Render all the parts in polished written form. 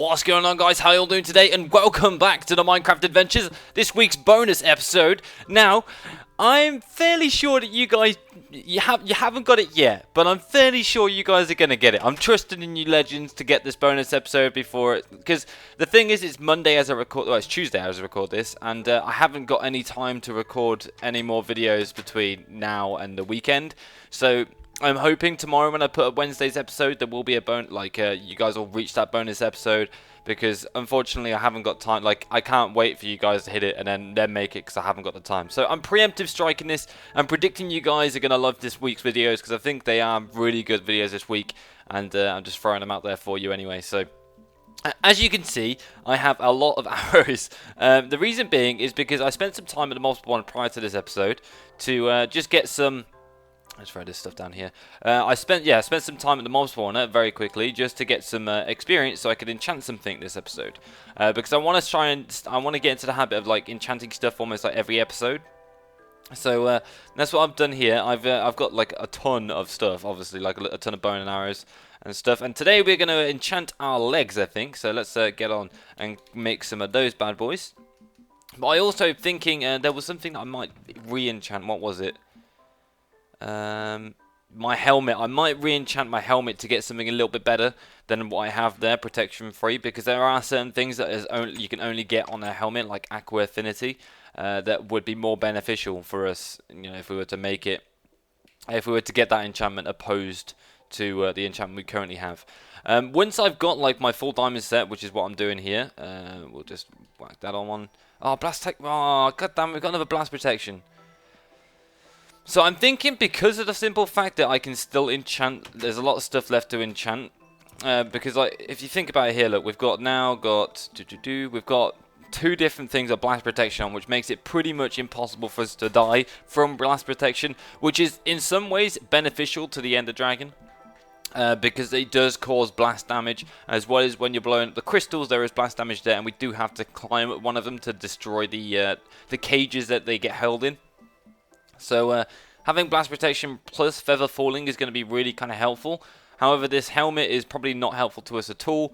What's going on, guys? How you all doing today? And welcome back to the Minecraft Adventures, this week's bonus episode. Now, I'm fairly sure that you guys, you haven't got it yet, but I'm fairly sure you guys are going to get it. I'm trusting in you legends to get this bonus episode before it, because the thing is, it's Monday as I record, well, it's Tuesday as I record this, and I haven't got any time to record any more videos between now and the weekend, so I'm hoping tomorrow when I put up Wednesday's episode, there will be a you guys will reach that bonus episode, because unfortunately I haven't got time. Like, I can't wait for you guys to hit it and then make it, because I haven't got the time. So I'm preemptive striking this. I'm predicting you guys are going to love this week's videos, because I think they are really good videos this week, and I'm just throwing them out there for you anyway. So as you can see, I have a lot of arrows. The reason being is because I spent some time at the multiple one prior to this episode to just get some. Let's throw this stuff down here. I spent some time at the mob spawner very quickly just to get some experience so I could enchant something this episode. Because I want to get into the habit of like enchanting stuff almost like every episode. So that's what I've done here. I've got like a ton of stuff, obviously, like a ton of bone and arrows and stuff. And today we're going to enchant our legs, I think. So let's get on and make some of those bad boys. But I also thinking there was something that I might re-enchant. What was it? My helmet. I might re-enchant my helmet to get something a little bit better than what I have there, protection free, because there are certain things that you can only get on a helmet, like aqua affinity, that would be more beneficial for us, you know, if we were to make it, if we were to get that enchantment opposed to the enchantment we currently have. Once I've got like my full diamond set, which is what I'm doing here, we'll just whack that on one. Oh, blast tech. Oh, god damn, we've got another blast protection. So I'm thinking, because of the simple fact that I can still enchant, there's a lot of stuff left to enchant. Because like, if you think about it here, look, we've got two different things of blast protection on, which makes it pretty much impossible for us to die from blast protection, which is in some ways beneficial to the Ender Dragon. Because it does cause blast damage, as well as when you're blowing up the crystals, there is blast damage there, and we do have to climb one of them to destroy the cages that they get held in. So having blast protection plus feather falling is going to be really kind of helpful. However, this helmet is probably not helpful to us at all.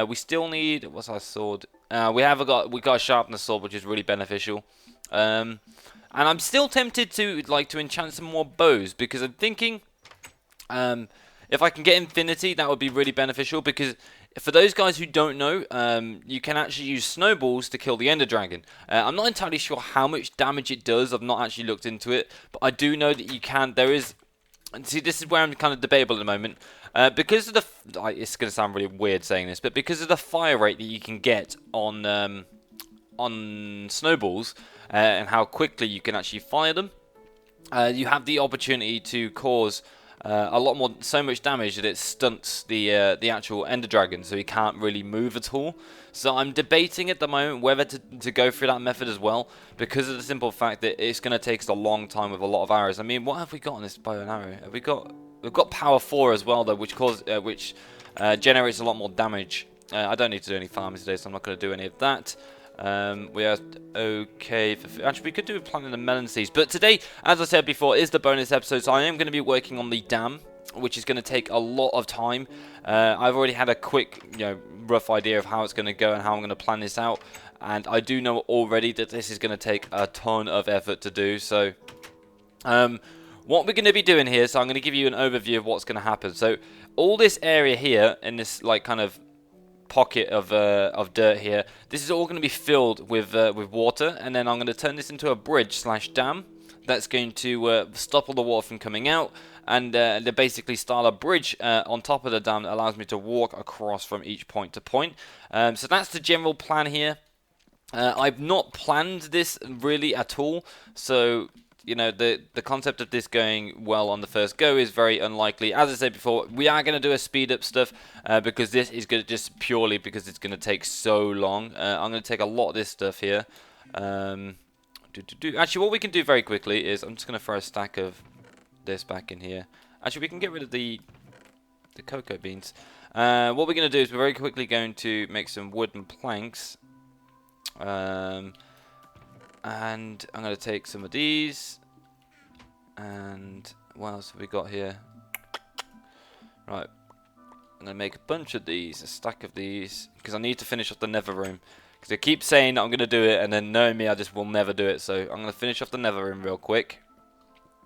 We still need, what's our sword? We got a sharpener sword, which is really beneficial. And I'm still tempted to enchant some more bows, because I'm thinking if I can get infinity, that would be really beneficial, because for those guys who don't know, you can actually use snowballs to kill the Ender Dragon. I'm not entirely sure how much damage it does. I've not actually looked into it, but I do know that you can. See, this is where I'm kind of debatable at the moment. Because of it's going to sound really weird saying this, but because of the fire rate that you can get on snowballs and how quickly you can actually fire them, you have the opportunity to cause so much damage that it stunts the actual Ender Dragon, so he can't really move at all. So I'm debating at the moment whether to go through that method as well, because of the simple fact that it's going to take us a long time with a lot of arrows. I mean, what have we got on this bow and arrow? We've got power 4 as well, though, which generates a lot more damage. I don't need to do any farming today, so I'm not going to do any of that. We are okay actually, we could do planting the melon seeds, but today, as I said before, is the bonus episode, so I am going to be working on the dam, which is going to take a lot of time. I've already had a quick, rough idea of how it's going to go and how I'm going to plan this out, and I do know already that this is going to take a ton of effort to do. So what we're going to be doing here, so I'm going to give you an overview of what's going to happen. So all this area here in this kind of pocket of dirt here, this is all going to be filled with water, and then I'm going to turn this into a bridge / dam that's going to stop all the water from coming out, and they basically start a bridge on top of the dam that allows me to walk across from each point to point. So that's the general plan here. I've not planned this really at all, so the concept of this going well on the first go is very unlikely. As I said before, we are going to do a speed up stuff because this is going to just purely because it's going to take so long. I'm going to take a lot of this stuff here. Actually, what we can do very quickly is I'm just going to throw a stack of this back in here. Actually, we can get rid of the cocoa beans. What we're going to do is we're very quickly going to make some wooden planks. And I'm going to take some of these, and what else have we got here? Right, I'm going to make a bunch of these, a stack of these, because I need to finish off the nether room. Because I keep saying that I'm going to do it, and then knowing me, I just will never do it. So I'm going to finish off the nether room real quick.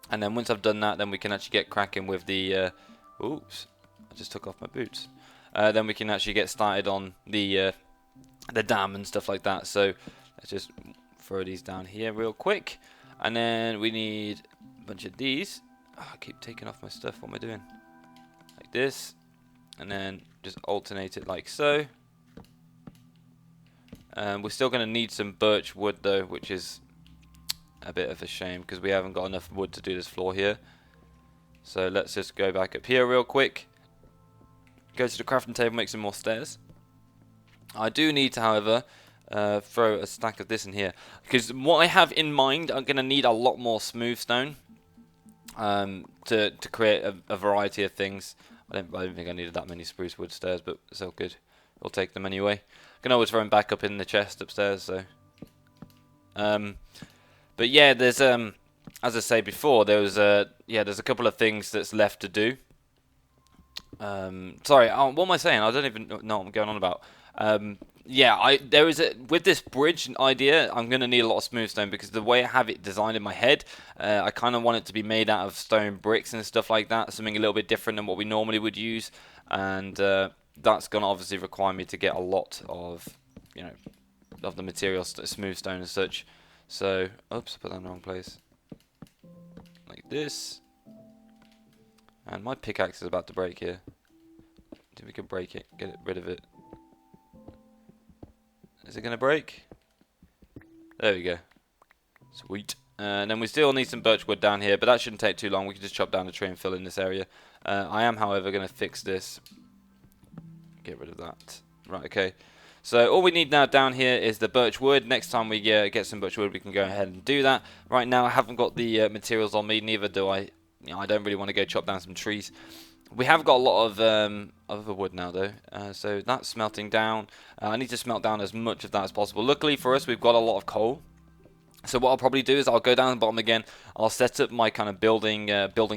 And then once I've done that, then we can actually get cracking with the... oops, I just took off my boots. Then we can actually get started on the dam and stuff like that. So let's just throw these down here real quick. And then we need a bunch of these. Oh, I keep taking off my stuff. What am I doing? Like this. And then just alternate it like so. We're still going to need some birch wood though, which is a bit of a shame because we haven't got enough wood to do this floor here. So let's just go back up here real quick. Go to the crafting table, make some more stairs. I do need to, however, throw a stack of this in here. Because what I have in mind, I'm going to need a lot more smooth stone to create a variety of things. I don't think I needed that many spruce wood stairs, but it's all good. We'll take them anyway. I can always throw them back up in the chest upstairs, so... but yeah, there's as I say before, there's a couple of things that's left to do. Sorry, what am I saying? I don't even know what I'm going on about. Yeah, with this bridge idea, I'm going to need a lot of smooth stone because the way I have it designed in my head, I kind of want it to be made out of stone bricks and stuff like that, something a little bit different than what we normally would use, and that's going to obviously require me to get a lot of, of the material, smooth stone and such. So, oops, I put that in the wrong place. Like this. And my pickaxe is about to break here. See if we can break it, get rid of it. Is it going to break? There we go. Sweet. And then we still need some birch wood down here, but that shouldn't take too long. We can just chop down the tree and fill in this area. I am, however, going to fix this. Get rid of that. Right, okay. So all we need now down here is the birch wood. Next time we get some birch wood, we can go ahead and do that. Right now, I haven't got the materials on me. Neither do I. I don't really want to go chop down some trees. We have got a lot of other wood now, though. So that's smelting down. I need to smelt down as much of that as possible. Luckily for us, we've got a lot of coal. So what I'll probably do is I'll go down the bottom again. I'll set up my kind of building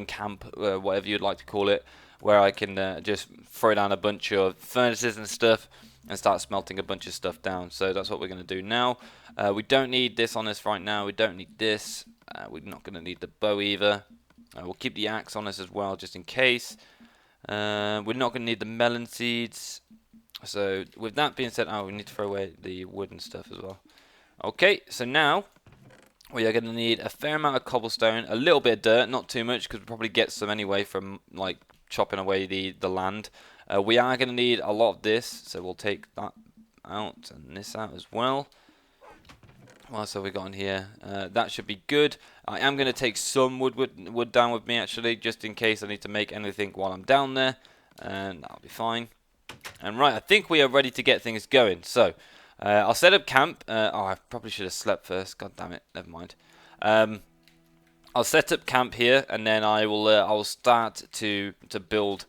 camp, whatever you'd like to call it, where I can just throw down a bunch of furnaces and stuff and start smelting a bunch of stuff down. So that's what we're going to do now. We don't need this on us right now. We don't need this. We're not going to need the bow either. We'll keep the axe on us as well, just in case. We're not going to need the melon seeds. So with that being said, we need to throw away the wood and stuff as well. Okay, so now we are going to need a fair amount of cobblestone, a little bit of dirt, not too much, because we'll probably get some anyway from like chopping away the land. We are going to need a lot of this, so we'll take that out and this out as well. What else have we got in here? That should be good. I am going to take some wood down with me, actually, just in case I need to make anything while I'm down there. And that'll be fine. And right, I think we are ready to get things going. So, I'll set up camp. I probably should have slept first. God damn it. Never mind. I'll set up camp here, and then I will start to build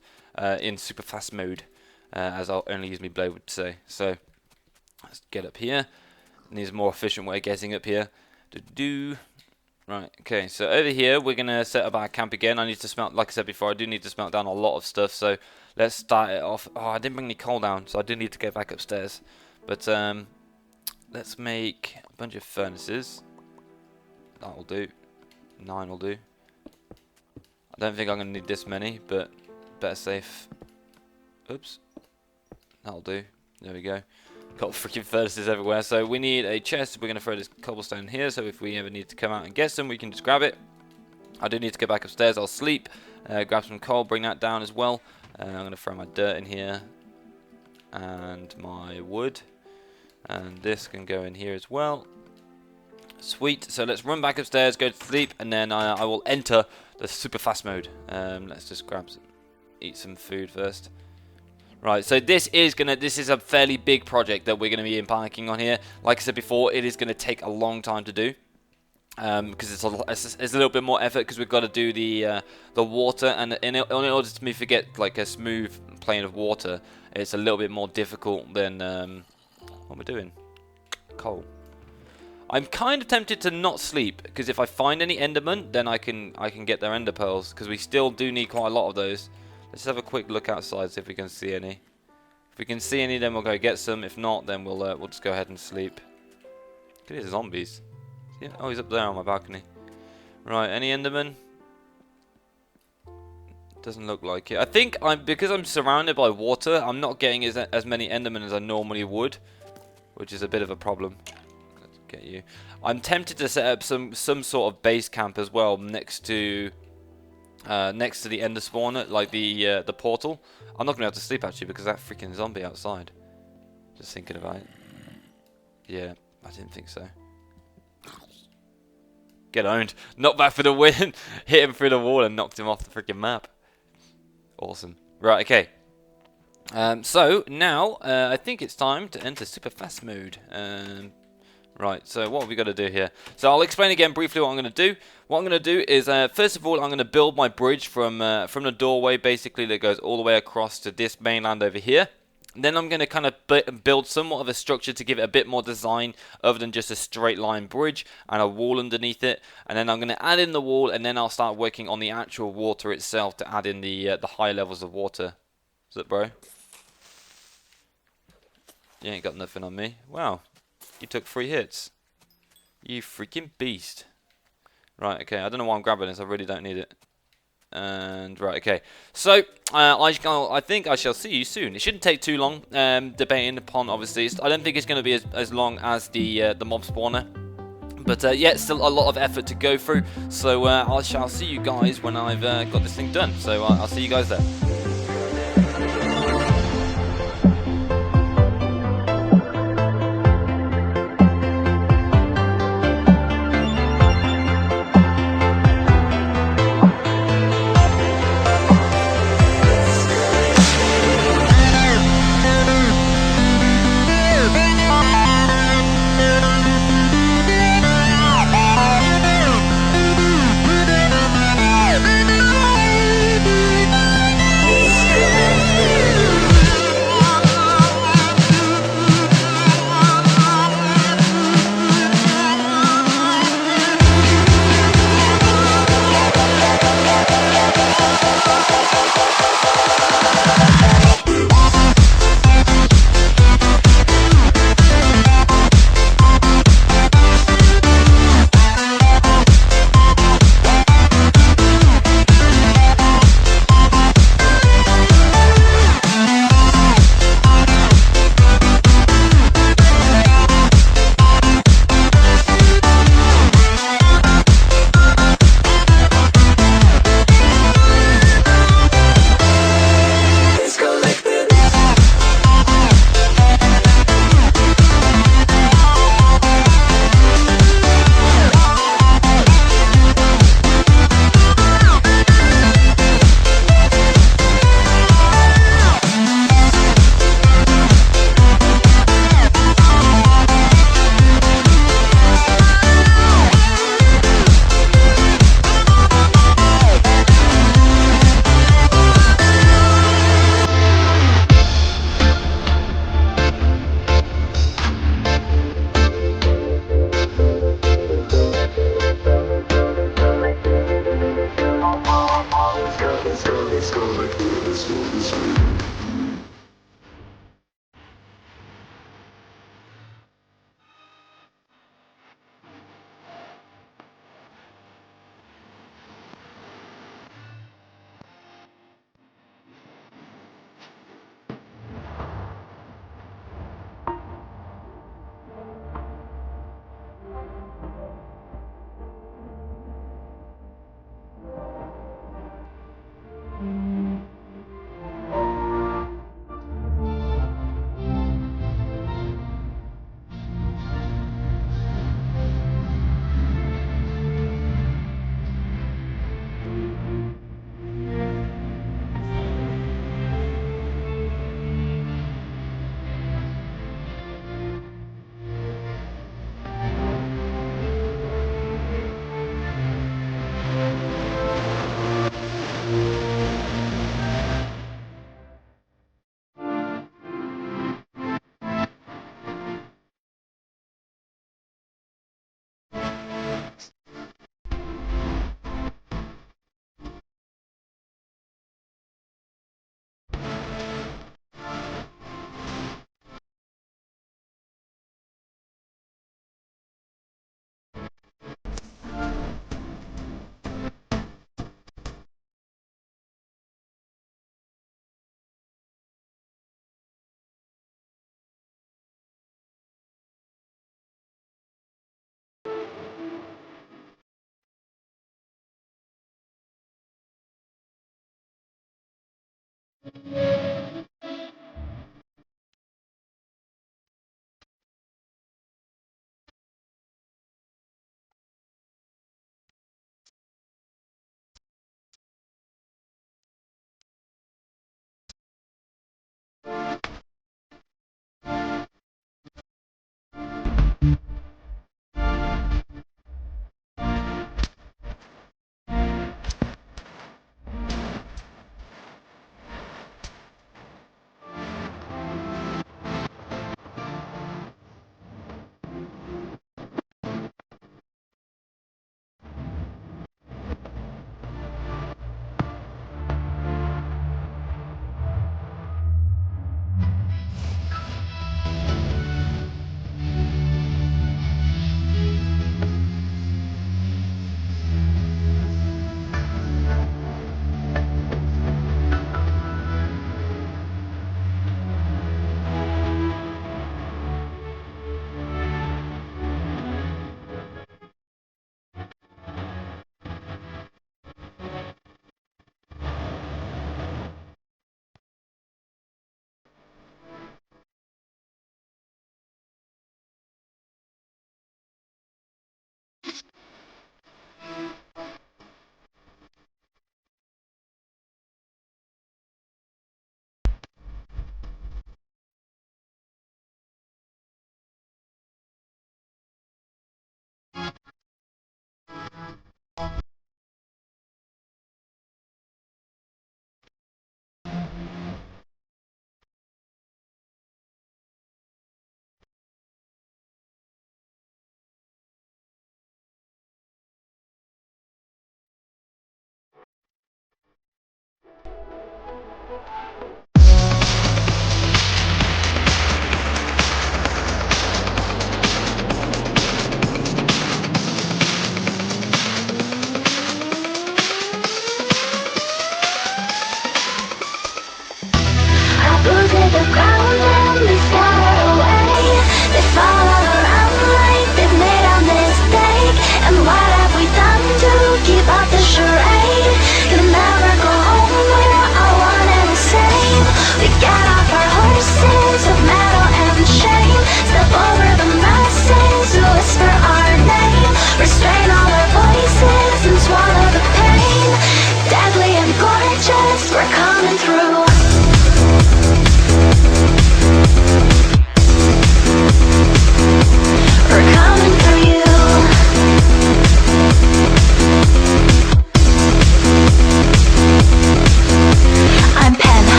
in super fast mode, as I'll only use my blade would say. So, let's get up here. Needs a more efficient way of getting up here. Right, okay, so over here we're going to set up our camp again. I need to smelt, like I said before, I do need to smelt down a lot of stuff, so let's start it off. Oh, I didn't bring any coal down, so I do need to go back upstairs. But let's make a bunch of furnaces. That'll do. 9 will do. I don't think I'm going to need this many, but better safe. Oops. That'll do. There we go. Got freaking furnaces everywhere. So we need a chest. We're going to throw this cobblestone here, so if we ever need to come out and get some, we can just grab it. I do need to go back upstairs. I'll sleep, grab some coal, bring that down as well. I'm going to throw my dirt in here and my wood, and this can go in here as well. Sweet. So let's run back upstairs, go to sleep, and then I will enter the super fast mode. Let's just eat some food first. Right, so this is a fairly big project that we're going to be embarking on here. Like I said before, it is going to take a long time to do, because it's a little bit more effort, because we've got to do the water, and in order to me get like a smooth plane of water, it's a little bit more difficult than what we're doing. Coal. I'm kind of tempted to not sleep, because if I find any endermen, then I can get their ender pearls, because we still do need quite a lot of those. Let's have a quick look outside, see if we can see any. If we can see any, then we'll go get some. If not, then we'll just go ahead and sleep. Look at these zombies. Yeah. Oh, he's up there on my balcony. Right, any Enderman? Doesn't look like it. I think because I'm surrounded by water, I'm not getting as many Endermen as I normally would, which is a bit of a problem. Let's get you. I'm tempted to set up some sort of base camp as well next to the Ender spawner, like the portal. I'm not gonna be able to sleep actually because of that freaking zombie outside. Just thinking about it. Yeah, I didn't think so. Get owned. Not back for the win. Hit him through the wall and knocked him off the freaking map. Awesome. Right, okay. So now I think it's time to enter super fast mode. Right, so what have we got to do here? So I'll explain again briefly what I'm going to do. What I'm going to do is, first of all, I'm going to build my bridge from the doorway, basically, that goes all the way across to this mainland over here. Then I'm going to kind of build somewhat of a structure to give it a bit more design other than just a straight line bridge and a wall underneath it. And then I'm going to add in the wall, and then I'll start working on the actual water itself to add in the higher levels of water. Is it, bro? You ain't got nothing on me. Wow. You took 3 hits. You freaking beast. Right, okay. I don't know why I'm grabbing this. I really don't need it. And, right, okay. So, I think I shall see you soon. It shouldn't take too long, debating upon, obviously. I don't think it's going to be as long as the mob spawner. But, yeah, it's still a lot of effort to go through. So, I shall see you guys when I've got this thing done. So, I'll see you guys there.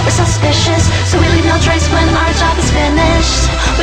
We're suspicious, so we leave no trace when our job is finished.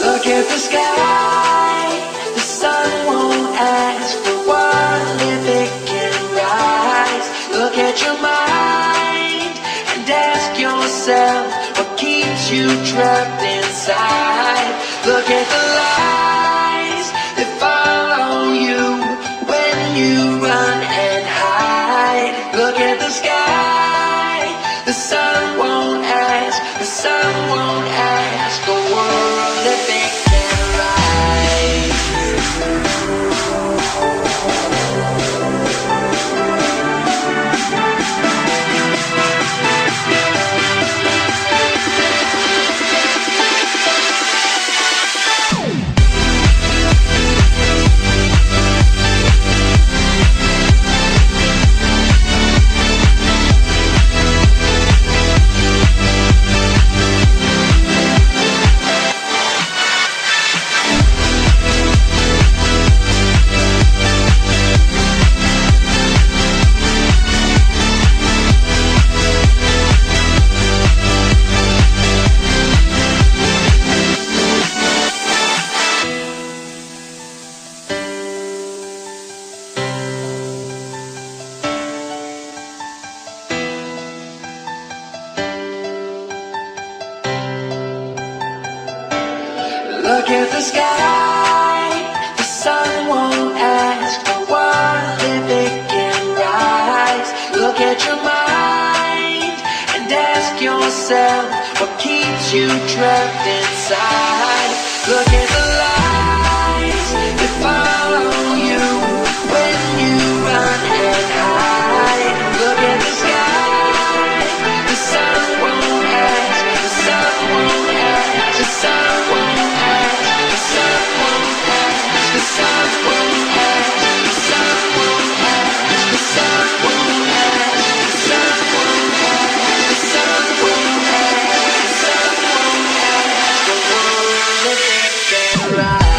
Look at the sky, the sun won't ask for one if it can rise. Look at your mind and ask yourself what keeps you trapped inside. Look at the lies that follow you when you run and hide. Look at the sky, the sun won't ask, the sun won't ask the world if it can rise. Look at the sky, the sun won't ask for what if it can rise. Look at your mind and ask yourself what keeps you trapped inside. Look at the lies that follow you when you run and hide. Look at the sky, the sun won't ask, the sun won't ask, the sun won't ask, the sun won't ask, the sun won't ask, the sun won't ask, the sun won't ask, the sun won't ask, the sun won't ask, the sun won't ask the world if it can rise.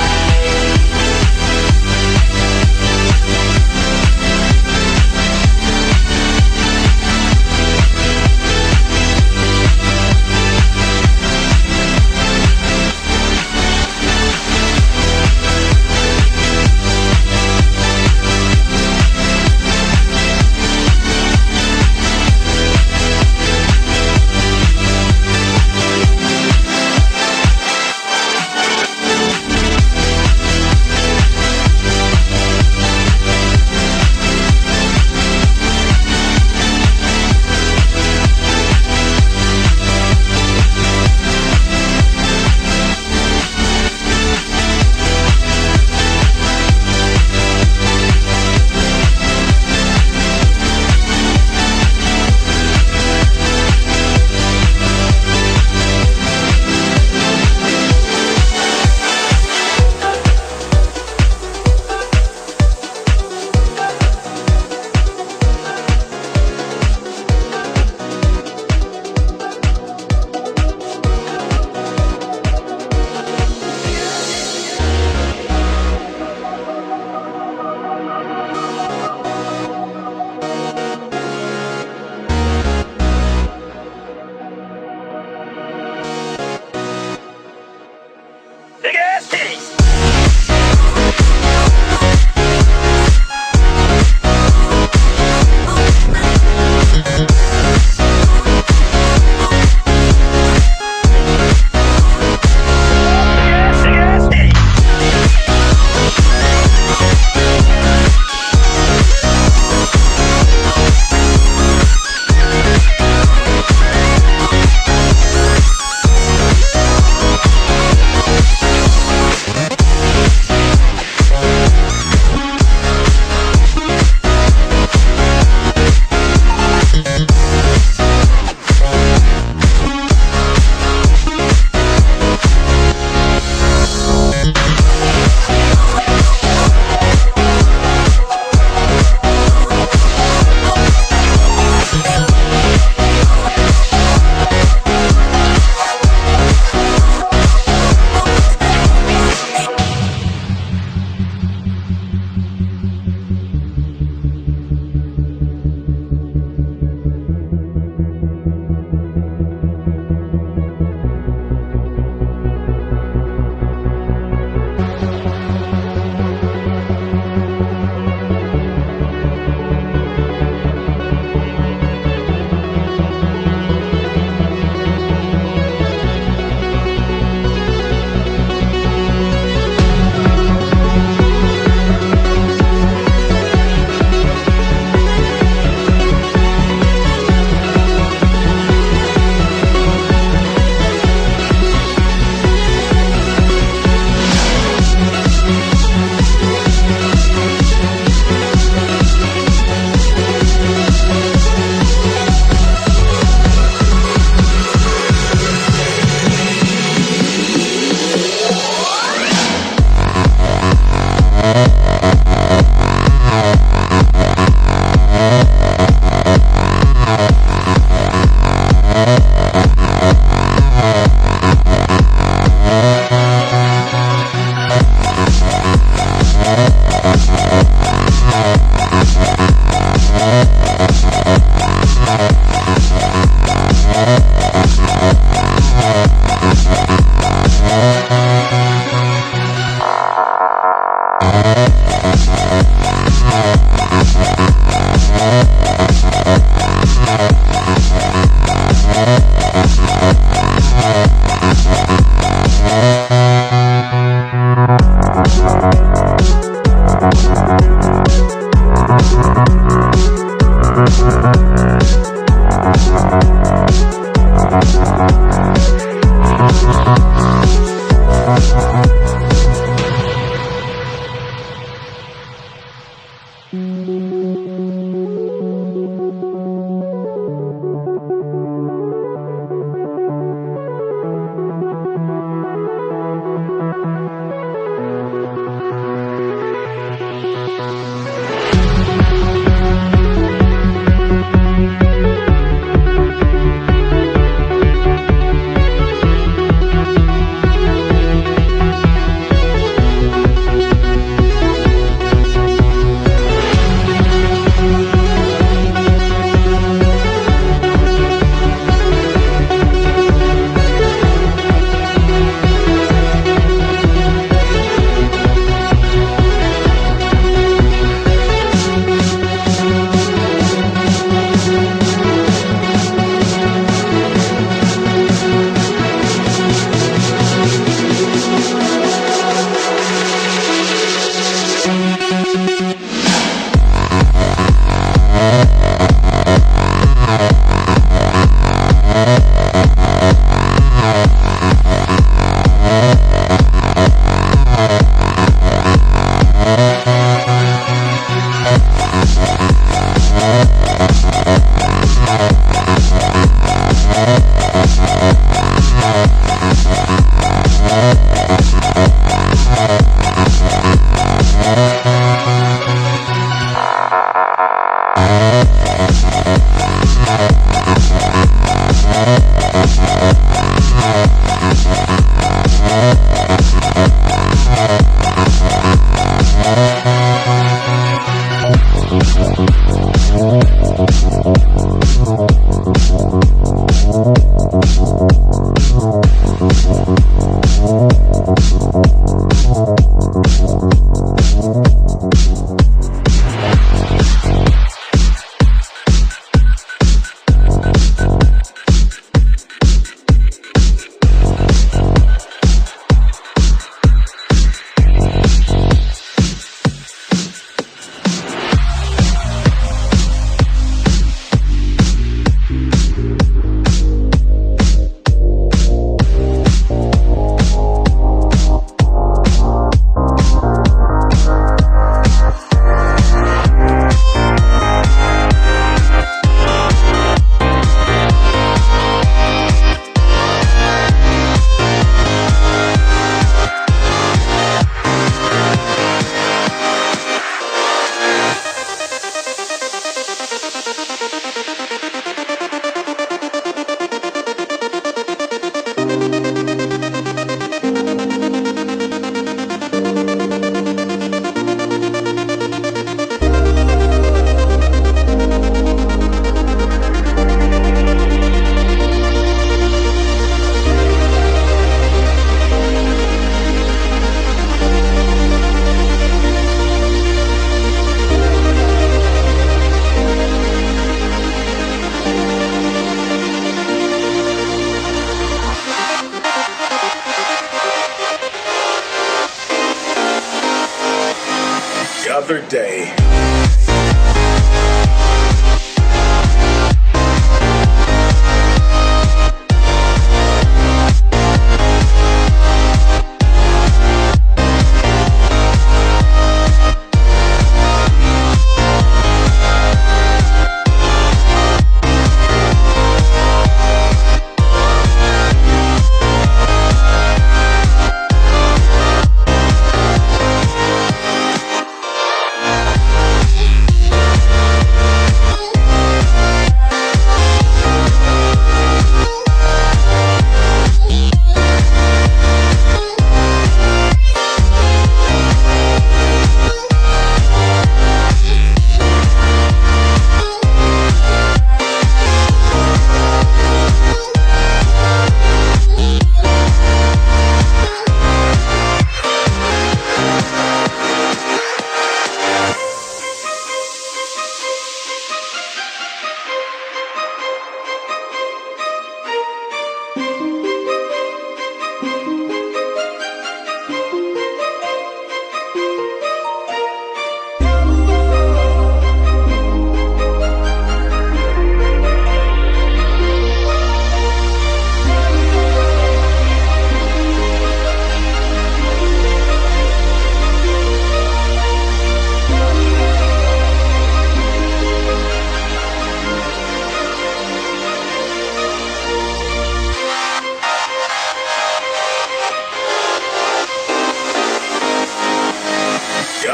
other day.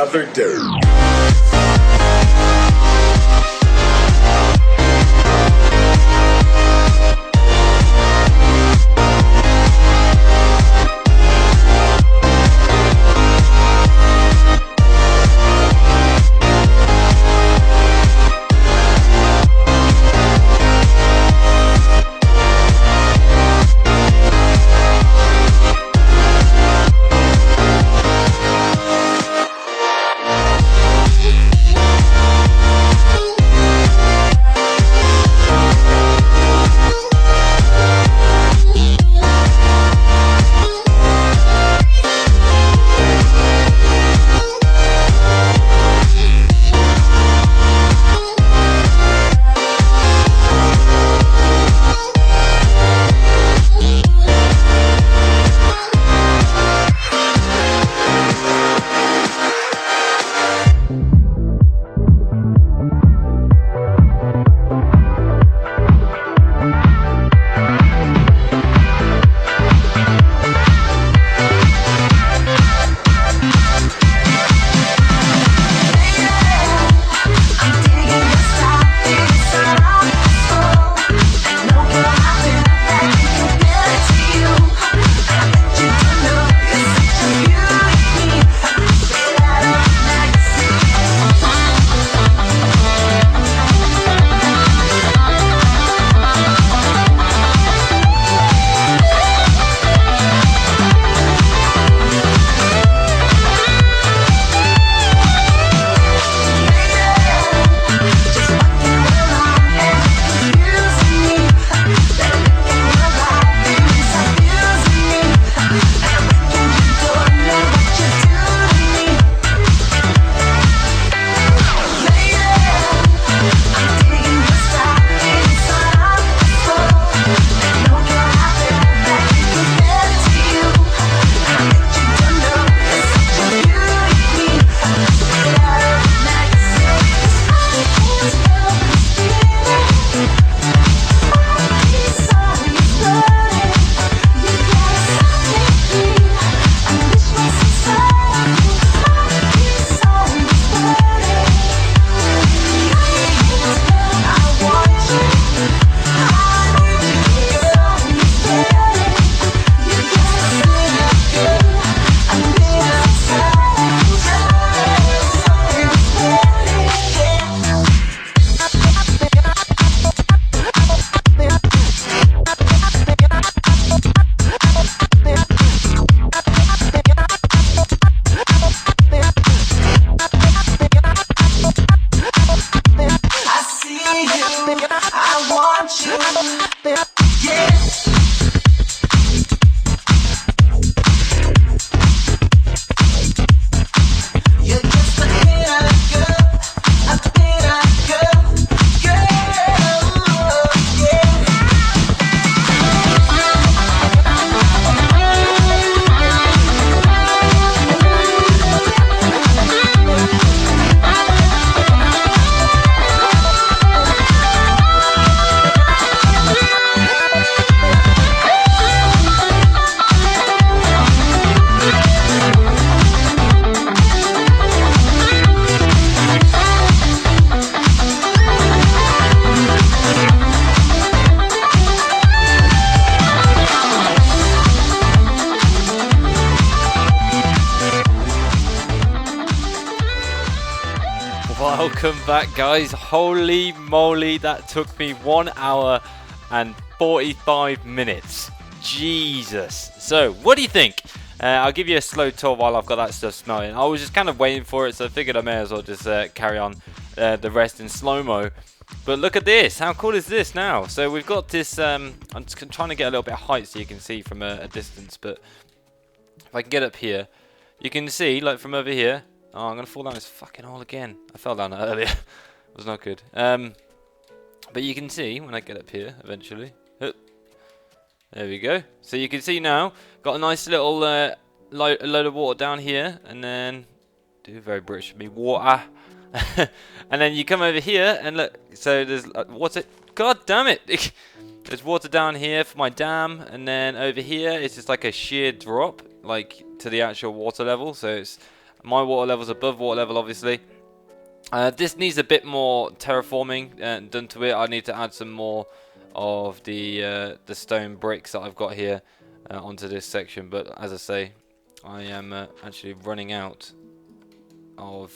Other day. Welcome back, guys. Holy moly, that took me 1 hour and 45 minutes. Jesus. So, what do you think? I'll give you a slow tour while I've got that stuff smelting. I was just kind of waiting for it, so I figured I may as well just carry on the rest in slow-mo. But look at this. How cool is this now? So we've got this, I'm just trying to get a little bit of height so you can see from a distance. But if I can get up here, you can see, like from over here. Oh, I'm going to fall down this fucking hole again. I fell down that earlier. It was not good. But you can see when I get up here eventually. There we go. So you can see now, got a nice little load of water down here. And then, very British of me, water. And then you come over here and look. So there's water. God damn it. There's water down here for my dam. And then over here, it's just like a sheer drop, like to the actual water level. So it's my water level's above water level, obviously. This needs a bit more terraforming done to it. I need to add some more of the stone bricks that I've got here onto this section. But as I say, I am actually running out of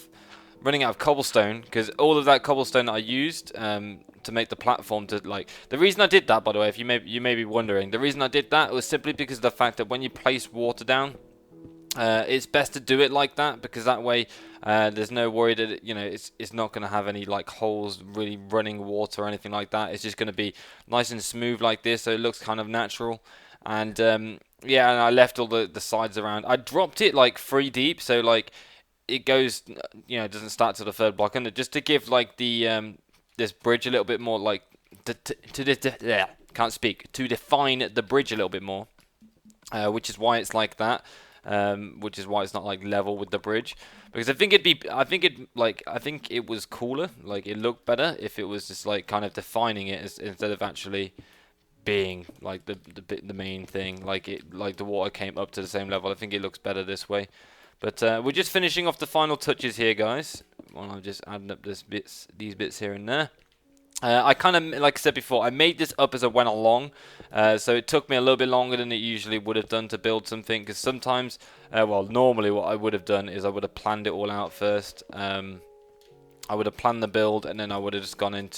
cobblestone, because all of that cobblestone that I used to make the platform to, like, the reason I did that, by the way, if you may be wondering, the reason I did that was simply because of the fact that when you place water down, it's best to do it like that, because that way there's no worry that it's not going to have any like holes really running water or anything like that. It's just going to be nice and smooth like this, so it looks kind of natural. And yeah, and I left all the sides around. I dropped it like 3 deep, so like it goes, it doesn't start to the third block, and just to give like the this bridge a little bit more, like to define the bridge a little bit more, which is why it's like that. Which is why it's not like level with the bridge, because I think it was cooler, like it looked better if it was just like kind of defining it instead of actually being like the main these like the water came up to the same level. I think it looks better this way. But we're just finishing off the final touches here, guys. Well, I'm just adding up these bits here and there. I kind of, like I said before, I made this up as I went along, so it took me a little bit longer than it usually would have done to build something, because sometimes, normally what I would have done is I would have planned it all out first. I would have planned the build, and then I would have just gone in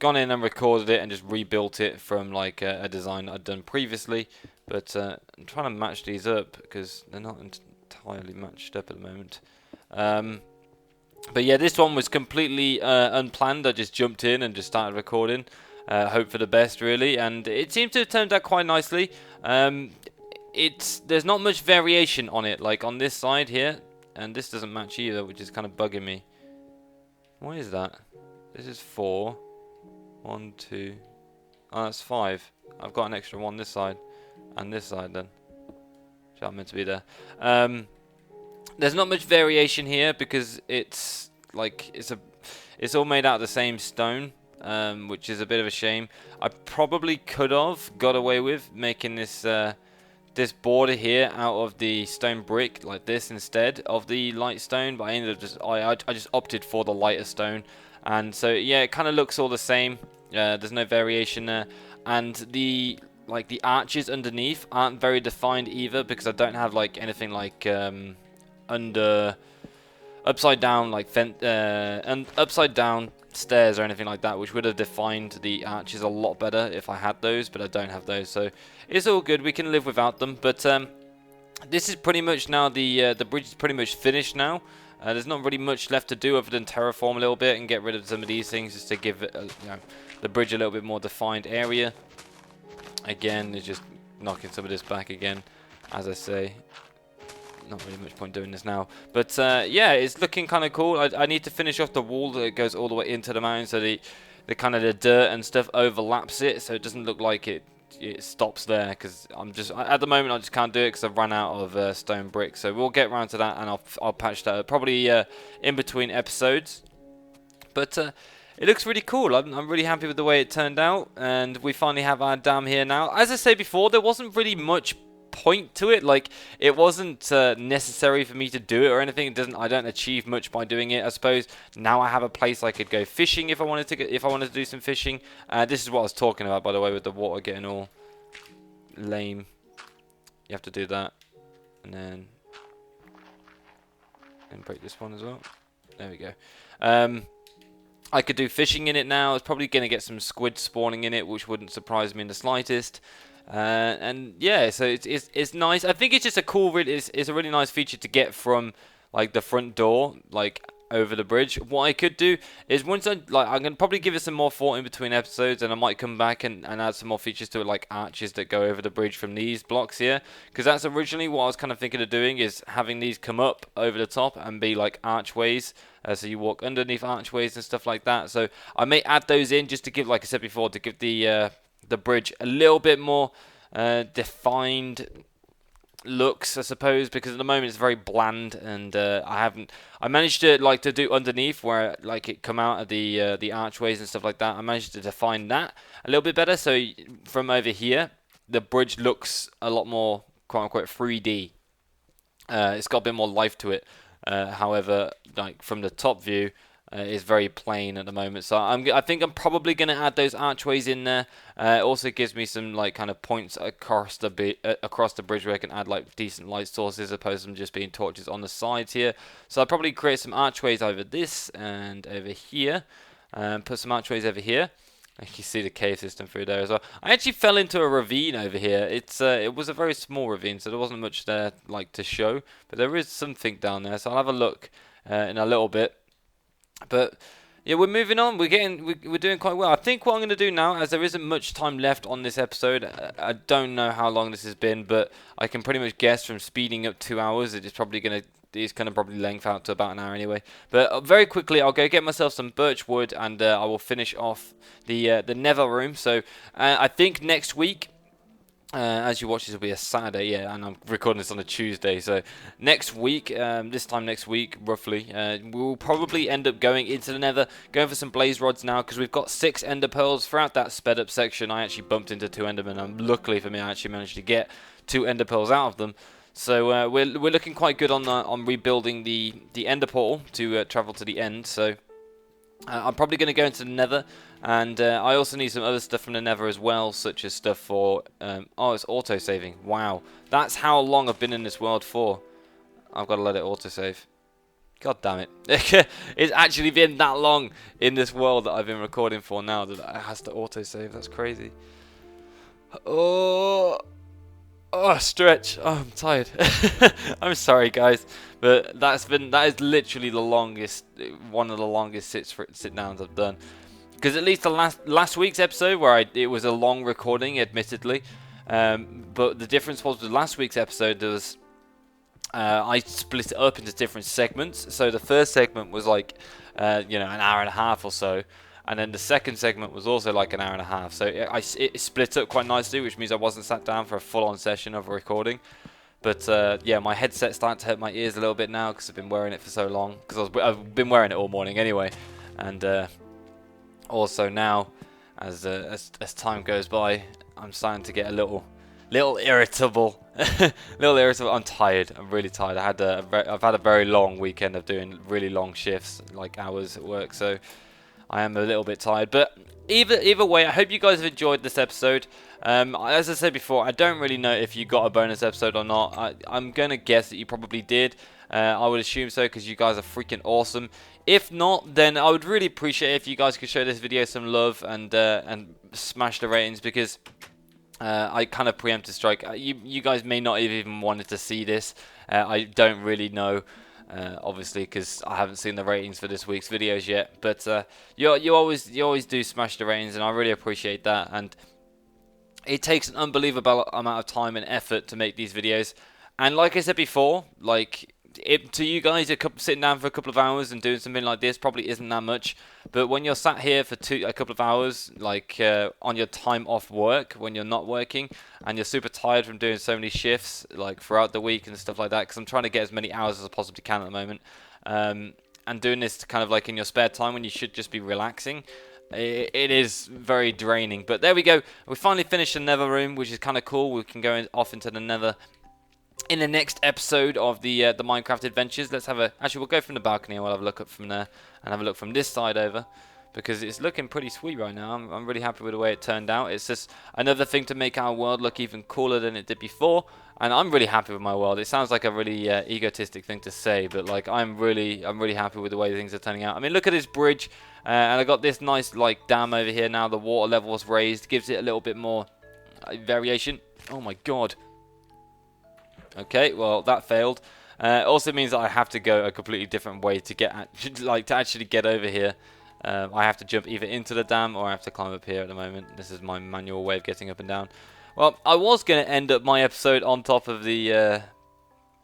and recorded it and just rebuilt it from like a design I'd done previously. But I'm trying to match these up because they're not entirely matched up at the moment. But yeah, this one was completely unplanned. I just jumped in and just started recording. Hope for the best, really, and it seems to have turned out quite nicely. There's not much variation on it, like on this side here, and this doesn't match either, which is kind of bugging me. What is that? This is 4. 1, 2. Oh, that's 5. I've got an extra 1 this side, and this side then. Which aren't meant to be there. There's not much variation here because it's all made out of the same stone, which is a bit of a shame. I probably could have got away with making this this border here out of the stone brick like this instead of the light stone, but I ended up I just opted for the lighter stone, and so yeah, it kind of looks all the same. There's no variation there, and the arches underneath aren't very defined either, because I don't have like anything like upside down and upside down stairs or anything like that, which would have defined the arches a lot better if I had those, but I don't have those, so it's all good. We can live without them. But this is pretty much now the bridge is pretty much finished now. There's not really much left to do other than terraform a little bit and get rid of some of these things, just to give it the bridge a little bit more defined area. Again, it's just knocking some of this back again, as I say. Not really much point doing this now, but yeah, it's looking kind of cool. I need to finish off the wall that goes all the way into the mountain, so the kind of the dirt and stuff overlaps it, so it doesn't look like it stops there. Because at the moment I just can't do it because I've run out of stone bricks. So we'll get around to that, and I'll patch that up probably in between episodes. But it looks really cool. I'm really happy with the way it turned out, and we finally have our dam here now. As I said before, there wasn't really much point to it. Like, it wasn't necessary for me to do it or anything. I don't achieve much by doing it. I suppose now I have a place I could go fishing if I wanted to do some fishing. This is what I was talking about, by the way, with the water getting all lame. You have to do that, and then break this one as well. There we go. I could do fishing in it now. It's probably going to get some squid spawning in it, which wouldn't surprise me in the slightest. And yeah, so it's nice. I think it's just a cool, it's a really nice feature to get from like the front door, like over the bridge. What I could do is I'm gonna probably give it some more thought in between episodes, and I might come back and add some more features to it, like arches that go over the bridge from these blocks here, because that's originally what I was kind of thinking of doing, is having these come up over the top and be like archways. So you walk underneath archways and stuff like that. So I may add those in just to give, like I said before, to give the bridge a little bit more defined looks, I suppose, because at the moment it's very bland, and I managed to do underneath where like it come out of the archways and stuff like that. I managed to define that a little bit better, so from over here the bridge looks a lot more quote unquote 3D. It's got a bit more life to it. However, like from the top view, it's very plain at the moment. So I think I'm probably going to add those archways in there. It also gives me some like kind of points across the bridge where I can add like decent light sources, as opposed to them just being torches on the sides here. So I'll probably create some archways over this and over here, and put some archways over here. You can see the cave system through there as well. I actually fell into a ravine over here. It was a very small ravine, so there wasn't much there like to show, but there is something down there. So I'll have a look in a little bit. But yeah, we're moving on. We're doing quite well. I think what I'm going to do now, as there isn't much time left on this episode, I don't know how long this has been, but I can pretty much guess from speeding up 2 hours, it's probably going to probably length out to about an hour anyway. But very quickly, I'll go get myself some birch wood, and I will finish off the nether room. So I think next week, as you watch, this will be a Saturday, yeah, and I'm recording this on a Tuesday. So next week, this time next week, roughly, we'll probably end up going into the nether, going for some blaze rods now, because we've got 6 ender pearls. Throughout that sped up section, I actually bumped into 2 endermen, and luckily for me, I actually managed to get 2 ender pearls out of them. So we're looking quite good on rebuilding the ender portal to travel to the end. So I'm probably going to go into the nether, and I also need some other stuff from the nether as well, such as stuff for it's auto saving. Wow, that's how long I've been in this world for. I've got to let it auto save. God damn it. It's actually been that long in this world that I've been recording for now that it has to auto save. That's crazy. Oh, stretch. Oh, I'm tired. I'm sorry, guys, but that is literally one of the longest sit downs I've done. Because at least the last week's episode, where it was a long recording, admittedly, but the difference was with last week's episode, there was I split it up into different segments. So the first segment was like an hour and a half or so. And then the second segment was also like an hour and a half. So it split up quite nicely, which means I wasn't sat down for a full-on session of recording. But yeah, my headset's starting to hurt my ears a little bit now because I've been wearing it for so long. Because I've been wearing it all morning anyway. And also now, as time goes by, I'm starting to get a little irritable. I'm tired. I'm really tired. I've had a very long weekend of doing really long shifts, like hours at work. So I am a little bit tired, but either way, I hope you guys have enjoyed this episode. As I said before, I don't really know if you got a bonus episode or not. I'm going to guess that you probably did. I would assume so, because you guys are freaking awesome. If not, then I would really appreciate it if you guys could show this video some love and smash the ratings, because I kind of preemptive strike. You guys may not have even wanted to see this. I don't really know. Obviously, because I haven't seen the ratings for this week's videos yet, but you always do smash the ratings, and I really appreciate that. And it takes an unbelievable amount of time and effort to make these videos. And like I said before, to you guys, sitting down for a couple of hours and doing something like this probably isn't that much. But when you're sat here for a couple of hours, on your time off work, when you're not working, and you're super tired from doing so many shifts, throughout the week and stuff like that, because I'm trying to get as many hours as I possibly can at the moment, and doing this kind of in your spare time when you should just be relaxing, it is very draining. But there we go. We finally finished the nether room, which is kind of cool. We can go off into the nether in the next episode of the Minecraft adventures. Actually, we'll go from the balcony and we'll have a look up from there and have a look from this side over, because it's looking pretty sweet right now. I'm really happy with the way it turned out. It's just another thing to make our world look even cooler than it did before. And I'm really happy with my world. It sounds like a really egotistic thing to say, but like I'm really happy with the way things are turning out. I mean, look at this bridge, and I got this nice like dam over here now. The water level is raised, gives it a little bit more variation. Oh my god. Okay, well that failed. Also means that I have to go a completely different way to get to actually get over here. I have to jump either into the dam or I have to climb up here at the moment. This is my manual way of getting up and down. Well, I was going to end up my episode on top of the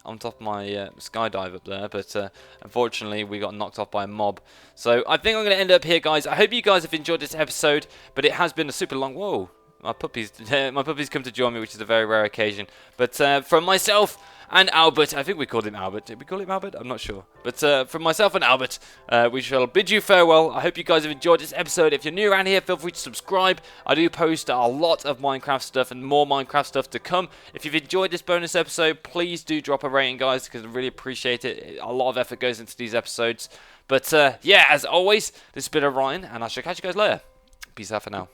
my skydive up there, but unfortunately we got knocked off by a mob. So I think I'm going to end up here, guys. I hope you guys have enjoyed this episode, but it has been a super long. Whoa, my puppies come to join me, which is a very rare occasion. But from myself and Albert, I think we called him Albert. Did we call him Albert? I'm not sure. But from myself and Albert, we shall bid you farewell. I hope you guys have enjoyed this episode. If you're new around here, feel free to subscribe. I do post a lot of Minecraft stuff and more Minecraft stuff to come. If you've enjoyed this bonus episode, please do drop a rating, guys, because I really appreciate it. A lot of effort goes into these episodes. But yeah, as always, this has been Orion, and I shall catch you guys later. Peace out for now.